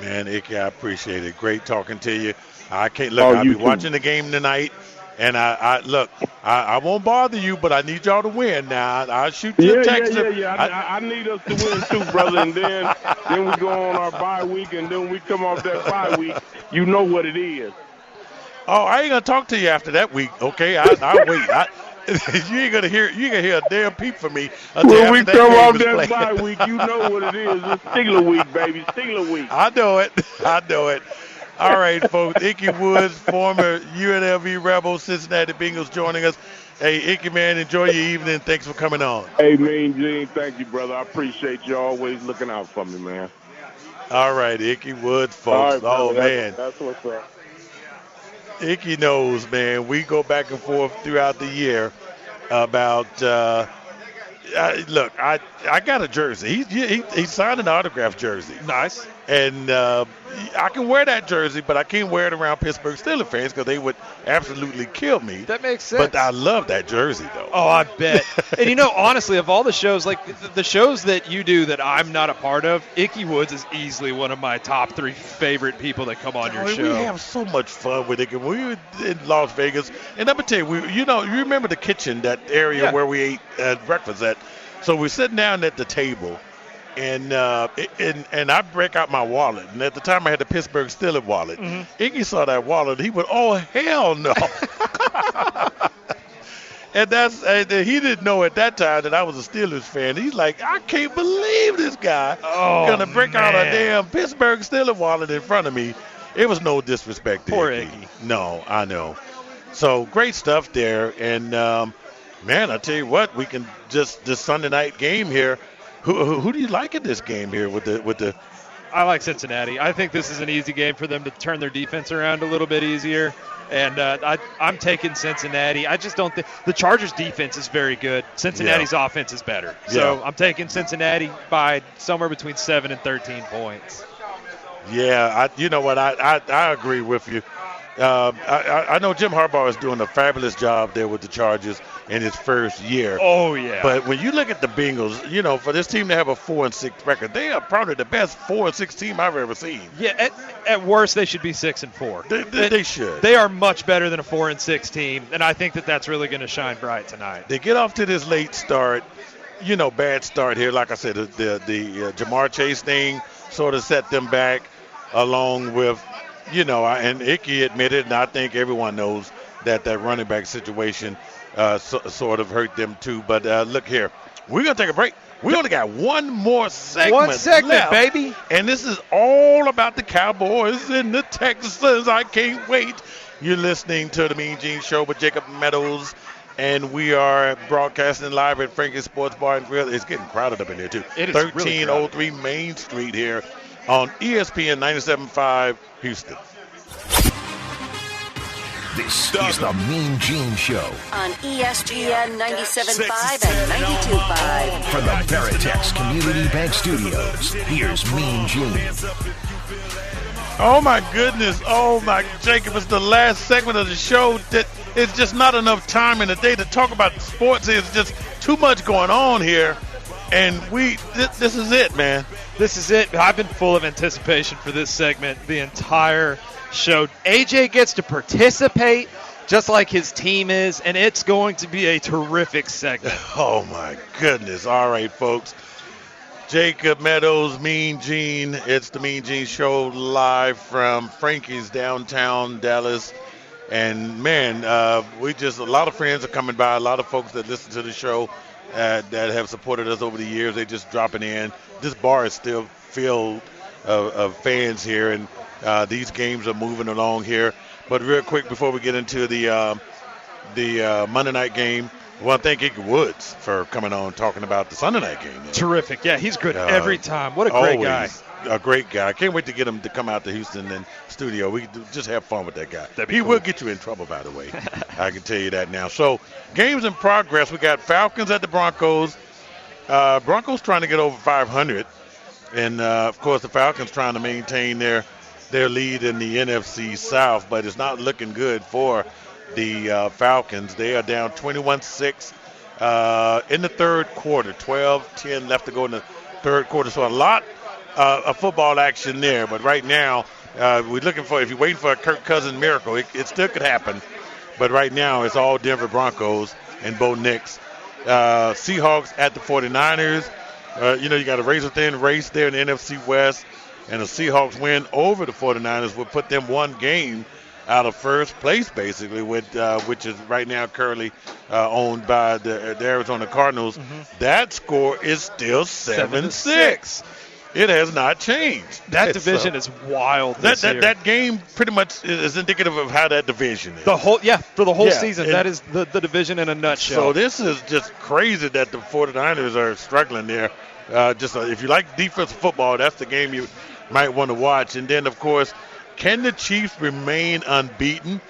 Man, Icky, I appreciate it. Great talking to you. I can't look. I'll be watching the game tonight, and I won't bother you, but I need y'all to win. Now I'll shoot you a text. I need us to win too, brother. And then we go on our bye week, and then we come off that bye week. You know what it is. Oh, I ain't gonna talk to you after that week. Okay, I'll wait. You ain't gonna hear a damn peep from me until when we come off that played. bye week. You know what it is. It's Steeler week, baby. Steeler week. I know it. All right, folks. Icky Woods, former UNLV Rebels, Cincinnati Bengals, joining us. Hey, Icky, man, enjoy your evening. Thanks for coming on. Hey, Mean Gene, thank you, brother. I appreciate you always looking out for me, man. All right, Icky Woods, folks. All right, man. That's what's up. Icky knows, man. We go back and forth throughout the year about look, I got a jersey. He signed an autographed jersey. Nice. And I can wear that jersey, but I can't wear it around Pittsburgh Steelers fans because they would absolutely kill me. That makes sense. But I love that jersey, though. Oh, I bet. And, honestly, of all the shows, like the shows that you do that I'm not a part of, Icky Woods is easily one of my top 3 favorite people that come on your show. We have so much fun with it. We were in Las Vegas. And I'm going to tell you, you remember the kitchen, that area where we ate breakfast at. So we're sitting down at the table. And I break out my wallet. And at the time, I had the Pittsburgh Steelers wallet. Mm-hmm. Icky saw that wallet. He went, oh, hell no. And he didn't know at that time that I was a Steelers fan. He's like, I can't believe this guy going to break out a damn Pittsburgh Steelers wallet in front of me. It was no disrespect to Poor Icky. No, I know. So great stuff there. And, man, I tell you what, we can just this Sunday night game here. Who do you like in this game here with the? I like Cincinnati. I think this is an easy game for them to turn their defense around a little bit easier. And I'm taking Cincinnati. I just don't think the Chargers' defense is very good. Cincinnati's offense is better. So I'm taking Cincinnati by somewhere between 7 and 13 points. Yeah, you know what? I agree with you. I know Jim Harbaugh is doing a fabulous job there with the Chargers in his first year. Oh, yeah. But when you look at the Bengals, for this team to have a 4-6 record, they are probably the best 4-6 team I've ever seen. Yeah, at worst, they should be 6-4. They should. They are much better than a 4-6 team, and I think that's really going to shine bright tonight. They get off to this late start, bad start here. Like I said, the Jamar Chase thing sort of set them back, along with, and Icky admitted, and I think everyone knows that running back situation sort of hurt them too. But look here, we're going to take a break. We only got one more segment. One segment, left, baby. And this is all about the Cowboys and the Texans. I can't wait. You're listening to the Mean Gene Show with Jacob Meadows. And we are broadcasting live at Franky's Sports Bar and Grill. It's getting crowded up in there, too. It is 1303 really Main Street here on ESPN 97.5 Houston. This is the Mean Gene Show on ESPN 97.5 and 92.5 from the Veritex Community Bank Studios. Here's Mean Gene. Oh my goodness! Oh my Jacob! It's the last segment of the show. That it's just not enough time in the day to talk about sports. It's just too much going on here, and this is it, man. This is it. I've been full of anticipation for this segment the entire show. AJ gets to participate. just like his team is, and it's going to be a terrific segment. Oh, my goodness. All right, folks. Jacob Meadows, Mean Gene. It's the Mean Gene Show live from Franky's downtown Dallas. And, man, a lot of friends are coming by, a lot of folks that listen to the show that have supported us over the years. They just dropping in. This bar is still filled of fans here, and these games are moving along here. But real quick before we get into the Monday night game, I want to thank Icky Woods for coming on talking about the Sunday night game. Terrific. Yeah, he's good every time. What a great guy. A great guy. I can't wait to get him to come out to Houston and studio. We can just have fun with that guy. He will get you in trouble, by the way. I can tell you that now. So, games in progress. We got Falcons at the Broncos. Broncos trying to get over 500. And, of course, the Falcons trying to maintain their lead in the NFC South. But it's not looking good for the Falcons. They are down 21-6 in the third quarter. 12-10 left to go in the third quarter. So a lot of football action there. But right now, we're looking for, if you're waiting for a Kirk Cousins miracle, it still could happen. But right now, it's all Denver Broncos and Bo Nix. Seahawks at the 49ers. You got a razor-thin race there in the NFC West. And the Seahawks win over the 49ers will put them one game out of first place, basically, which is right now currently owned by the Arizona Cardinals. Mm-hmm. That score is still 7-6. It has not changed. That division is wild this year. That game pretty much is indicative of how that division is. For the whole season, that is the division in a nutshell. So this is just crazy that the 49ers are struggling there. If you like defensive football, that's the game you might want to watch. And then, of course, can the Chiefs remain unbeaten?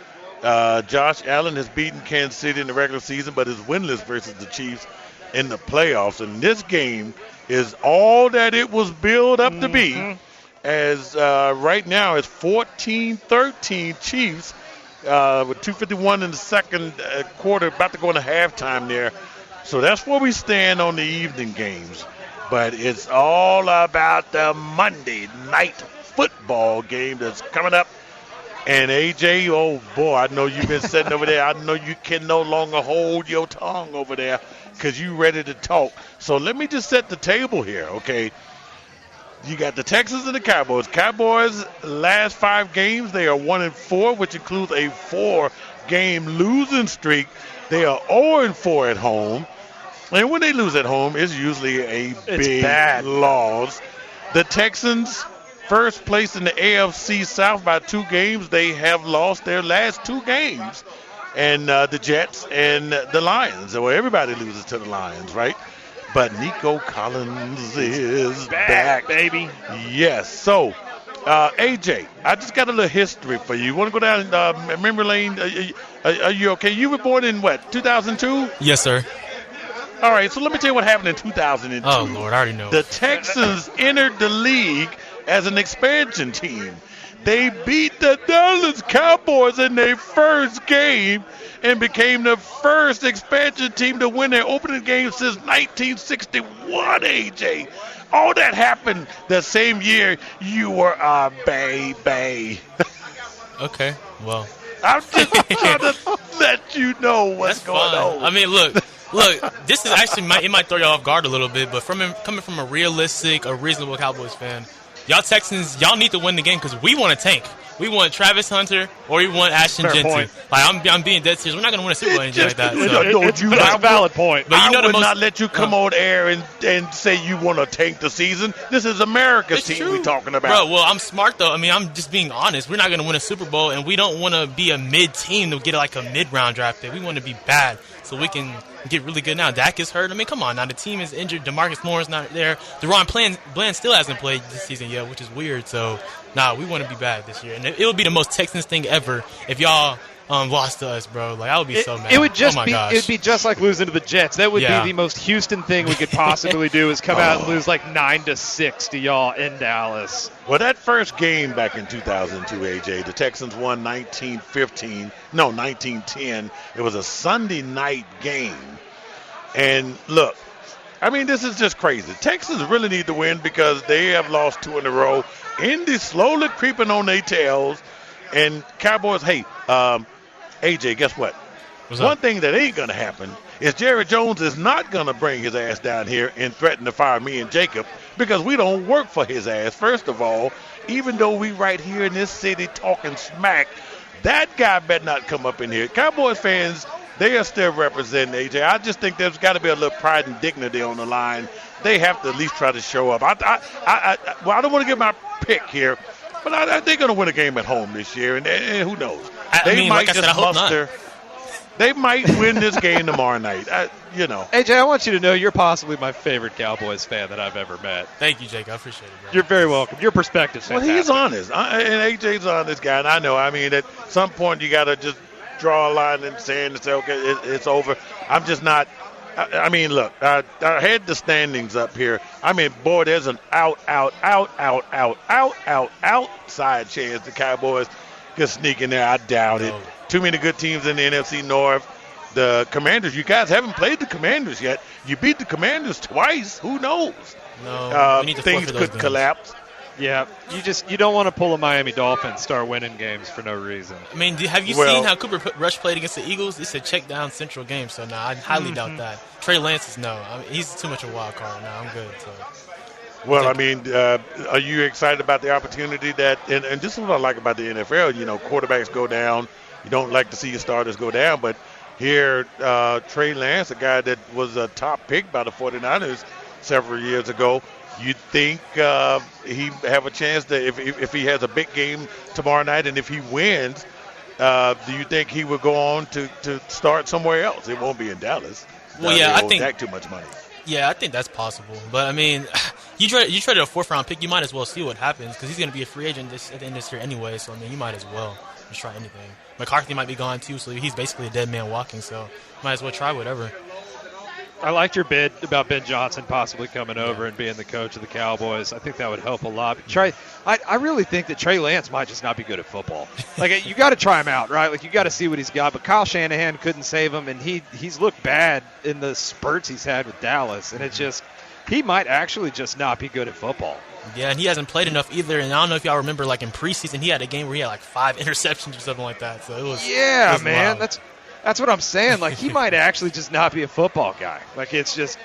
Josh Allen has beaten Kansas City in the regular season, but is winless versus the Chiefs in the playoffs. And this game is all that it was billed up to be, as right now it's 14-13 Chiefs with 2:51 in the second quarter, about to go into halftime there. So that's where we stand on the evening games. But it's all about the Monday night football game that's coming up. And AJ, oh boy, I know you've been sitting over there. I know you can no longer hold your tongue over there because you ready to talk. So let me just set the table here, okay? You got the Texans and the Cowboys. Cowboys last 5 games, they are 1-4, which includes a 4-game losing streak. They are 0-4 at home. And when they lose at home, it's usually a big loss. The Texans, first place in the AFC South by 2 games. They have lost their last 2 games. And the Jets and the Lions. Well, everybody loses to the Lions, right? But Nico Collins is back, baby. Yes. So, AJ, I just got a little history for you. You want to go down memory lane? Are you okay? You were born in what, 2002? Yes, sir. All right, so let me tell you what happened in 2002. Oh, Lord, I already know. The Texans entered the league as an expansion team. They beat the Dallas Cowboys in their first game and became the first expansion team to win their opening game since 1961, AJ. All that happened the same year you were a baby. Okay, well. I'm just trying to let you know what's going on. I mean, look, this is actually it might throw you off guard a little bit, but coming from a reasonable Cowboys fan, y'all Texans, y'all need to win the game because we want to tank. We want Travis Hunter or we want Ashton Jensen. Like I'm being dead serious. We're not going to win a Super Bowl or anything like that. So. It's a valid point. But I would not let you come on air and say you want to tank the season. This is America's team we're talking about. Bro, well, I'm smart, though. I mean, I'm just being honest. We're not going to win a Super Bowl, and we don't want to be a mid-team to get like a mid-round draft pick. We want to be bad so we can get really good now. Dak is hurt. I mean, come on. Now the team is injured. DeMarcus Lawrence not there. DeRon Bland still hasn't played this season yet, which is weird. So, we want to be bad this year. And it would be the most Texans thing ever if y'all lost to us, bro. Like, I would be so mad. It would just it'd be just like losing to the Jets. That would be the most Houston thing we could possibly do is come out and lose like 9-6 to y'all in Dallas. Well, that first game back in 2002, AJ, the Texans won 19-10. It was a Sunday night game. And look, I mean, this is just crazy. Texans really need to win because they have lost 2 in a row. Indy slowly creeping on their tails. And Cowboys, hey, AJ, guess what? What's One up? thing that ain't going to happen is Jerry Jones is not going to bring his ass down here and threaten to fire me and Jacob because we don't work for his ass. First of all, even though we right here in this city talking smack, that guy better not come up in here. Cowboys fans, they are still representing AJ. I just think there's got to be a little pride and dignity on the line. They have to at least try to show up. I don't want to give my pick here, but they're going to win a game at home this year, and who knows? They might just muster. They might win this game tomorrow night. AJ, I want you to know you're possibly my favorite Cowboys fan that I've ever met. Thank you, Jake. I appreciate it, bro. You're very welcome. Your perspective's fantastic. Well, he's honest, and AJ's an honest guy, and I know. I mean, at some point you got to just draw a line and say, okay, it's over. I'm just not. I mean, look, I had the standings up here. I mean, boy, there's an outside chance the Cowboys could sneak in there. I doubt it. Too many good teams in the NFC North. The Commanders, you guys haven't played the Commanders yet. You beat the Commanders twice. Who knows? No, we need to things could collapse. Yeah, you don't want to pull a Miami Dolphins, start winning games for no reason. I mean, have you seen how Cooper Rush played against the Eagles? It's a check down central game, so no, I highly doubt that. Trey Lance is no. I mean, he's too much of a wild card now. I'm good. So. Well, I mean, are you excited about the opportunity that and this is what I like about the NFL, quarterbacks go down. You don't like to see your starters go down, but here, Trey Lance, a guy that was a top pick by the 49ers several years ago, you think he have a chance that if he has a big game tomorrow night and if he wins, do you think he would go on to start somewhere else? It won't be in Dallas. Well, yeah, I think Dak too much money. Yeah, I think that's possible. But, I mean, you traded a fourth-round pick, you might as well see what happens because he's going to be a free agent at the end of this year anyway. So, I mean, you might as well just try anything. McCarthy might be gone, too, so he's basically a dead man walking. So, might as well try whatever. I liked your bid about Ben Johnson possibly coming over and being the coach of the Cowboys. I think that would help a lot. But I really think that Trey Lance might just not be good at football. Like, you got to try him out, right? Like, you got to see what he's got. But Kyle Shanahan couldn't save him, and he's looked bad in the spurts he's had with Dallas. And it's just he might actually just not be good at football. Yeah, and he hasn't played enough either. And I don't know if y'all remember, like, in preseason, he had a game where he had, like, 5 interceptions or something like that. So it was man. wild. That's what I'm saying. Like, he might actually just not be a football guy. Like, it's just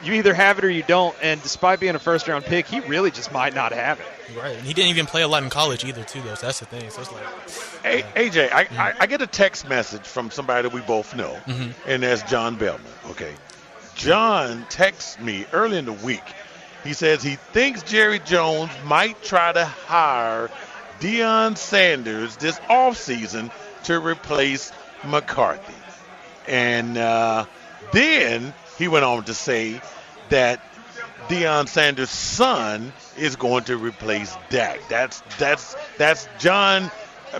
you either have it or you don't. And despite being a first-round pick, he really just might not have it. Right. And he didn't even play a lot in college either, too, though. So that's the thing. So it's like, hey, AJ, I get a text message from somebody that we both know, and that's John Bellman. Okay. John texts me early in the week. He says he thinks Jerry Jones might try to hire Deion Sanders this offseason to replace McCarthy. And then he went on to say that Deion Sanders' son is going to replace Dak. That's John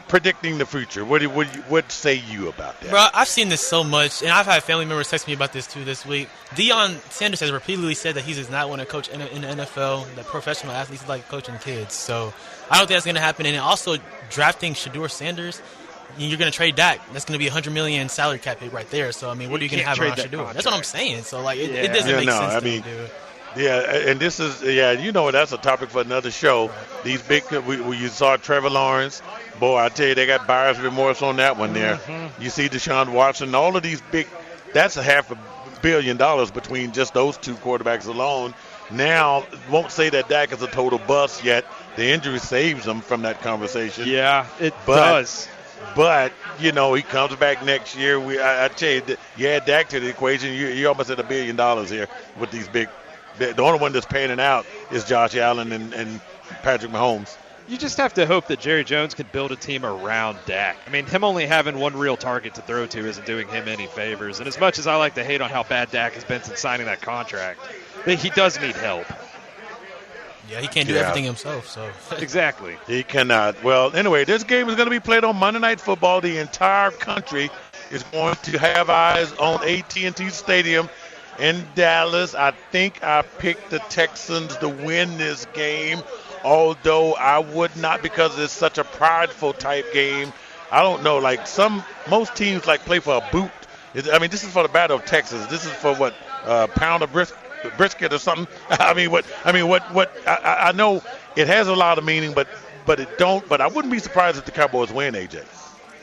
predicting the future. What say you about that? Bro, I've seen this so much, and I've had family members text me about this too this week. Deion Sanders has repeatedly said that he does not want to coach in the NFL, that professional athletes like coaching kids. So I don't think that's going to happen. And also drafting Shedeur Sanders, you're going to trade Dak. That's going to be $100 million salary cap hit right there. So, I mean, what are you going to have around Shedeur? That's what I'm saying. So, like, it doesn't make sense to me, dude. Yeah, and this is, that's a topic for another show. Right. These big, you saw Trevor Lawrence. Boy, I tell you, they got buyer's remorse on that one there. You see Deshaun Watson, all of these big, that's $500 million between just those two quarterbacks alone. Now, won't say that Dak is a total bust yet. The injury saves him from that conversation. Yeah, it does. But, he comes back next year. I tell you, you add Dak to the equation, you almost at $1 billion here with these big. The only one that's panning out is Josh Allen and Patrick Mahomes. You just have to hope that Jerry Jones can build a team around Dak. I mean, him only having one real target to throw to isn't doing him any favors. And as much as I like to hate on how bad Dak has been since signing that contract, he does need help. Yeah, he can't do everything himself. So Exactly. He cannot. Well, anyway, this game is going to be played on Monday Night Football. The entire country is going to have eyes on AT&T Stadium in Dallas. I think I picked the Texans to win this game, although I would not because it's such a prideful type game. I don't know, like most teams play for a boot. This is for the Battle of Texas. This is for what, pound of brisket or something. I know it has a lot of meaning, but it don't. But I wouldn't be surprised if the Cowboys win, AJ.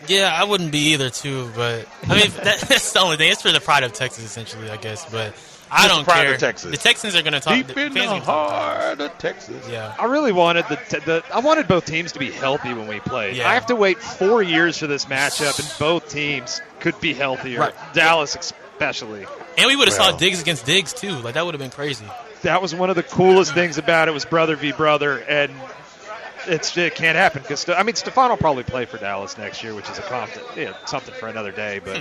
Yeah, I wouldn't be either, too. But, I mean, that's the only thing. It's for the pride of Texas, essentially, I guess. But I don't care. Pride of Texas. The Texans are going to talk. Deep in the heart of Texas. Yeah. I really wanted I wanted both teams to be healthy when we played. Yeah. I have to wait 4 years for this matchup, and both teams could be healthier. Right. Dallas especially. And we would have saw Diggs against Diggs, too. Like, that would have been crazy. That was one of the coolest things about it was brother v. brother, and it can't happen because Stephon will probably play for Dallas next year, which is something for another day. But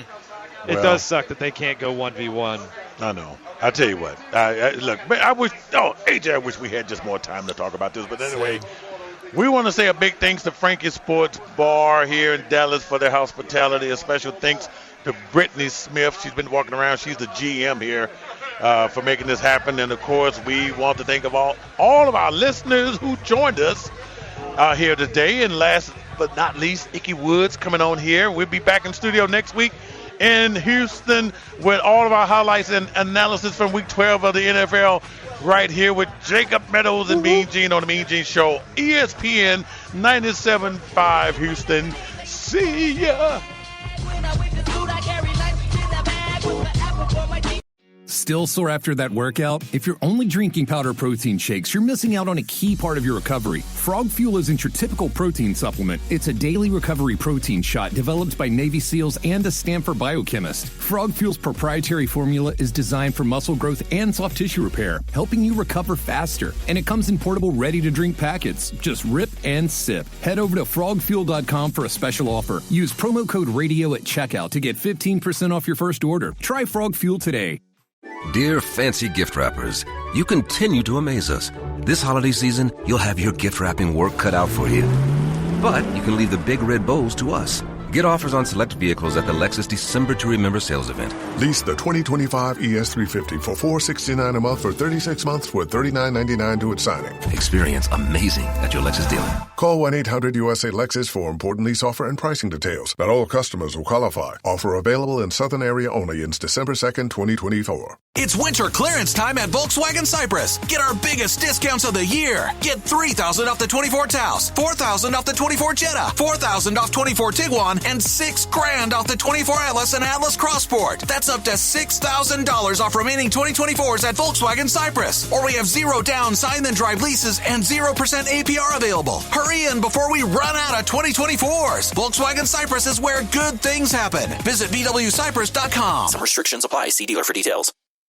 it does suck that they can't go 1v1. I know. I tell you what. Look, I wish. Oh, AJ, I wish we had just more time to talk about this. But anyway, we want to say a big thanks to Franky Sports Bar here in Dallas for their hospitality. A special thanks to Brittany Smith. She's been walking around. She's the GM here. For making this happen. And, of course, we want to thank of all of our listeners who joined us here today. And last but not least, Icky Woods coming on here. We'll be back in studio next week in Houston with all of our highlights and analysis from Week 12 of the NFL right here with Jacob Meadows and Mean Gene on the Mean Gene Show. ESPN 97.5 Houston. See ya. Still sore after that workout? If you're only drinking powder protein shakes, you're missing out on a key part of your recovery. Frog Fuel isn't your typical protein supplement. It's a daily recovery protein shot developed by Navy SEALs and a Stanford biochemist. Frog Fuel's proprietary formula is designed for muscle growth and soft tissue repair, helping you recover faster. And it comes in portable, ready-to-drink packets. Just rip and sip. Head over to frogfuel.com for a special offer. Use promo code RADIO at checkout to get 15% off your first order. Try Frog Fuel today. Dear fancy gift wrappers, you continue to amaze us. This holiday season, you'll have your gift wrapping work cut out for you. But you can leave the big red bows to us. Get offers on select vehicles at the Lexus December to Remember sales event. Lease the 2025 ES350 for $469 a month for 36 months with $39.99 to its signing. Experience amazing at your Lexus dealer. Call 1-800-USA-LEXUS for important lease offer and pricing details. Not all customers will qualify. Offer available in Southern area only ends December 2nd, 2024. It's winter clearance time at Volkswagen Cypress. Get our biggest discounts of the year. Get $3,000 off the 24 Taos, $4,000 off the 24 Jetta, $4,000 off 24 Tiguan, and $6,000 off the 24 Atlas and Atlas Crossport. That's up to $6,000 off remaining 2024s at Volkswagen Cypress. Or we have 0 down, sign then drive leases and 0% APR available. Hurry in before we run out of 2024s. Volkswagen Cypress is where good things happen. Visit VWCypress.com. Some restrictions apply. See dealer for details.